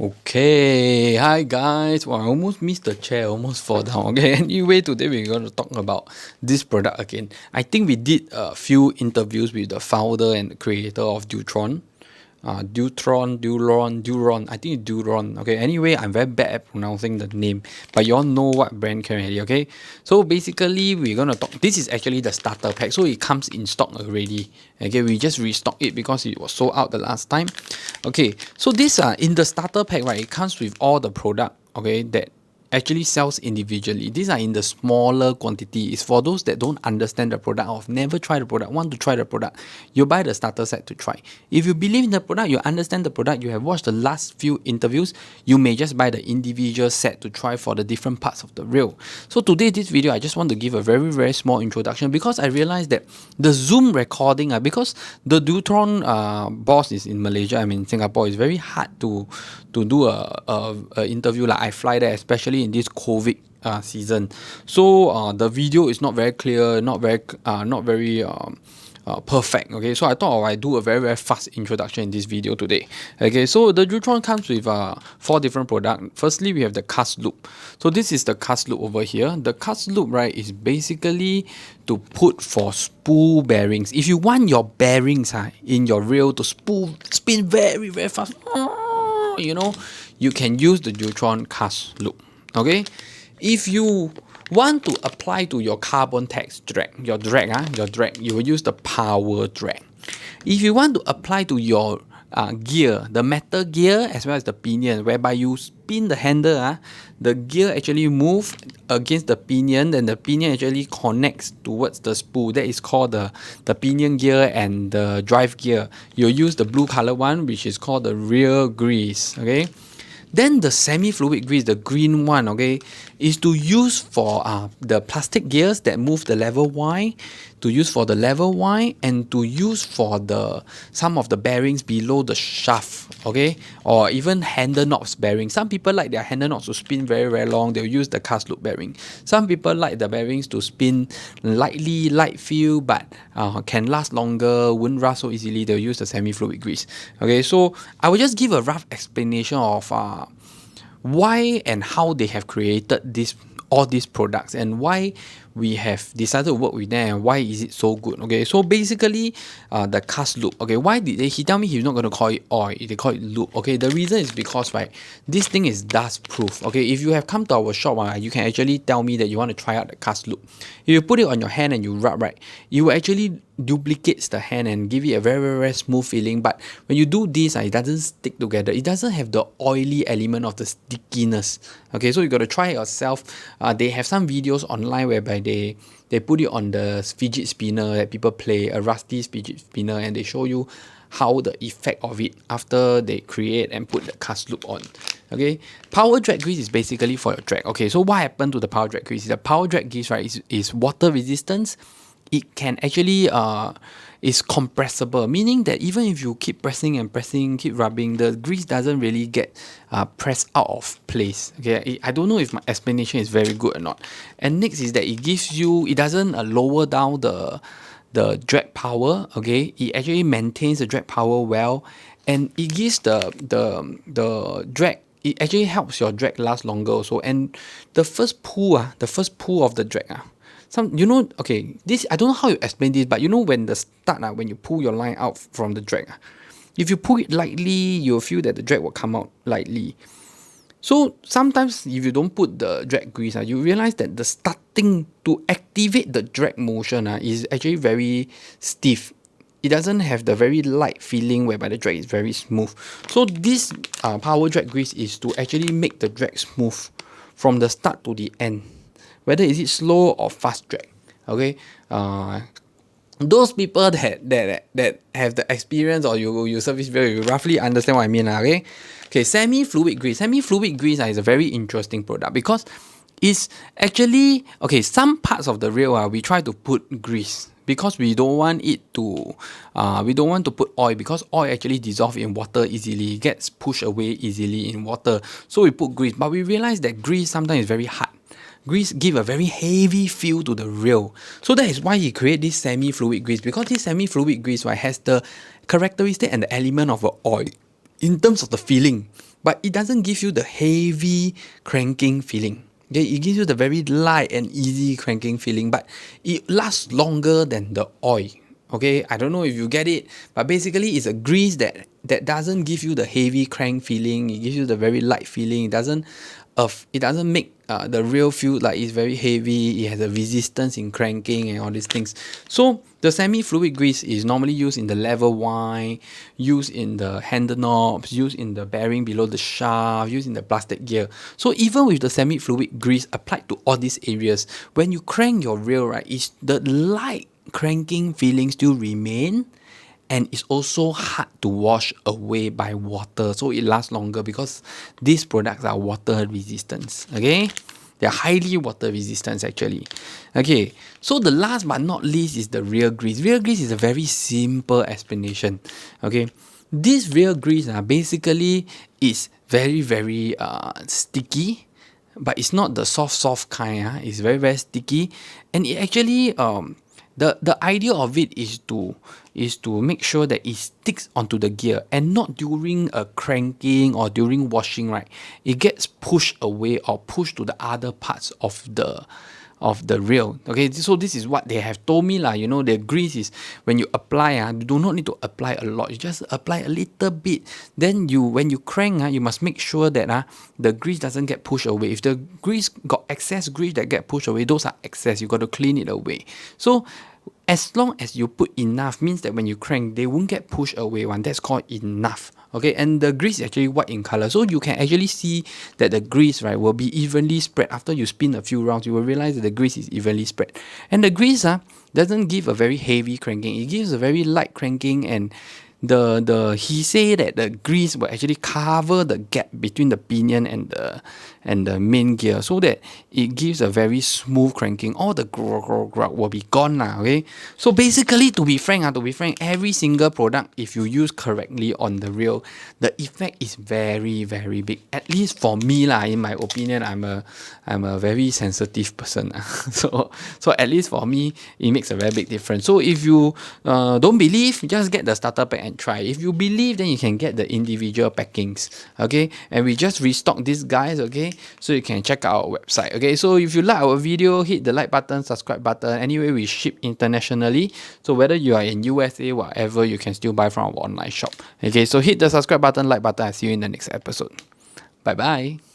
Okay, hi guys. Well, I almost missed the chair, almost fall down. Okay, anyway, today we're going to talk about this product again. I think we did a few interviews with the founder and the creator of Deutron. Deutron. I think it's Deutron. Okay, anyway, I'm very bad at pronouncing the name, but you all know what brand can already. Okay, so basically, we're gonna talk. This is actually the starter pack, so it comes in stock already. Okay, we just restock it because it was sold out the last time. Okay, so this in the starter pack, right? It comes with all the product. Okay, that actually sells individually. These are in the smaller quantity. It's for those that don't understand the product or have never tried the product, want to try the product. You buy the starter set to try. If you believe in the product, you understand the product, you have watched the last few interviews, you may just buy the individual set to try for the different parts of the reel. So today, this video, I just want to give a very, very small introduction because I realized that the Zoom recording, because the Deutron boss is in Malaysia, I'm in Singapore, it's very hard to do a interview. Like I fly there, especially in this COVID season. So the video is not very clear, not very perfect. Okay, so I thought I do a very, very fast introduction in this video today. Okay, so the Deutron comes with 4 different products. Firstly, we have the cast loop. So this is the cast loop over here. The cast loop, right, is basically to put for spool bearings. If you want your bearings in your reel to spin very, very fast, you can use the Deuthlon cast loop. Okay, if you want to apply to your carbon tax drag, your drag, you will use the power drag. If you want to apply to your gear, the metal gear as well as the pinion, whereby you spin the handle, the gear actually move against the pinion, then the pinion actually connects towards the spool. That is called the pinion gear and the drive gear. You'll use the blue color one, which is called the rear grease. Okay. Then the semi-fluid grease, the green one, okay, is to use for the plastic gears that move the lever Y, to use for the lever Y, and to use for some of the bearings below the shaft, okay, or even handle knobs bearing. Some people like their handle knobs to spin very, very long. They'll use the cast loop bearing. Some people like the bearings to spin light feel, but can last longer, won't rust so easily. They'll use the semi-fluid grease. Okay, so I will just give a rough explanation of why and how they have created all these products and why we have decided to work with them and why is it so good. Okay, so basically the cast loop. Okay, why did he tell me he's not going to call it oil, they call it loop. Okay, the reason is because, right, this thing is dust proof. Okay, if you have come to our shop, you can actually tell me that you want to try out the cast loop. If you put it on your hand and you rub, right, you will actually duplicates the hand and give it a very, very, very smooth feeling. But when you do this, it doesn't stick together. It doesn't have the oily element of the stickiness. Okay, so you got to try it yourself. They have some videos online whereby they put it on the fidget spinner that people play, a rusty fidget spinner, and they show you how the effect of it after they create and put the cast loop on. Okay, power drag grease is basically for your drag. Okay, so what happened to the power drag grease? The power drag grease, right, is water resistance. It can actually is compressible, meaning that even if you keep pressing and pressing, keep rubbing, the grease doesn't really get pressed out of place. Okay, I don't know if my explanation is very good or not. And next is that it doesn't lower down the drag power. Okay, it actually maintains the drag power well, and it gives the drag. It actually helps your drag last longer also. And the first pull of the drag, okay, this, I don't know how you explain this, but when the start, when you pull your line out from the drag, if you pull it lightly, you'll feel that the drag will come out lightly. So sometimes if you don't put the drag grease, you realize that the starting to activate the drag motion is actually very stiff. It doesn't have the very light feeling whereby the drag is very smooth. So this power drag grease is to actually make the drag smooth from the start to the end, whether is it slow or fast drag. Okay, those people that have the experience or you service very, you roughly understand what I mean. Okay, semi-fluid grease is a very interesting product because it's actually, okay, some parts of the reel we try to put grease because we don't want to put oil, because oil actually dissolves in water easily, gets pushed away easily in water, so we put grease. But we realize that grease sometimes is very hard. Grease give a very heavy feel to the reel. So that is why he create this semi-fluid grease, because this semi-fluid grease, right, has the characteristic and the element of an oil. in terms of the feeling, but it doesn't give you the heavy cranking feeling. Okay, it gives you the very light and easy cranking feeling, but it lasts longer than the oil. Okay, I don't know if you get it, but basically it's a grease that doesn't give you the heavy crank feeling. It gives you the very light feeling. It doesn't make the real feel like it's very heavy. It has a resistance in cranking and all these things. So the semi-fluid grease is normally used in the lever wine, used in the handle knobs, used in the bearing below the shaft, used in the plastic gear. So even with the semi-fluid grease applied to all these areas, when you crank your reel, right, it's the light cranking feeling still remain, and it's also hard to wash away by water, so it lasts longer because these products are water resistant. Okay, they're highly water resistant actually. Okay, so the last but not least is the rear grease. Rear grease is a very simple explanation. Okay, this rear grease basically is very sticky, but it's not the soft kind. It's very sticky, and it actually the idea of it is to make sure that it sticks onto the gear, and not during a cranking or during washing, right? It gets pushed away or pushed to the other parts of the reel. Okay, so this is what they have told me lah. You know, the grease is when you apply, you do not need to apply a lot. You just apply a little bit. Then when you crank, you must make sure that the grease doesn't get pushed away. If the grease got excess grease that get pushed away, those are excess. You got to clean it away. So as long as you put enough, means that when you crank, they won't get pushed away one. That's called enough. Okay, and the grease is actually white in color, so you can actually see that the grease, right, will be evenly spread. After you spin a few rounds, you will realize that the grease is evenly spread. And the grease doesn't give a very heavy cranking. It gives a very light cranking, and he say that the grease will actually cover the gap between the pinion and the main gear, so that it gives a very smooth cranking. All the grog will be gone now. Okay, so basically, to be frank, every single product, if you use correctly on the reel, the effect is very big. At least for me lah, in my opinion, I'm a very sensitive person. So at least for me, it makes a very big difference. So if you don't believe, just get the starter pack and try. If you believe, then you can get the individual packings. Okay, and we just restock these guys. Okay, so you can check out our website. Okay, so if you like our video, hit the like button, subscribe button. Anyway, we ship internationally, so whether you are in USA, whatever, you can still buy from our online shop. Okay, so hit the subscribe button, like button. I'll see you in the next episode. Bye bye.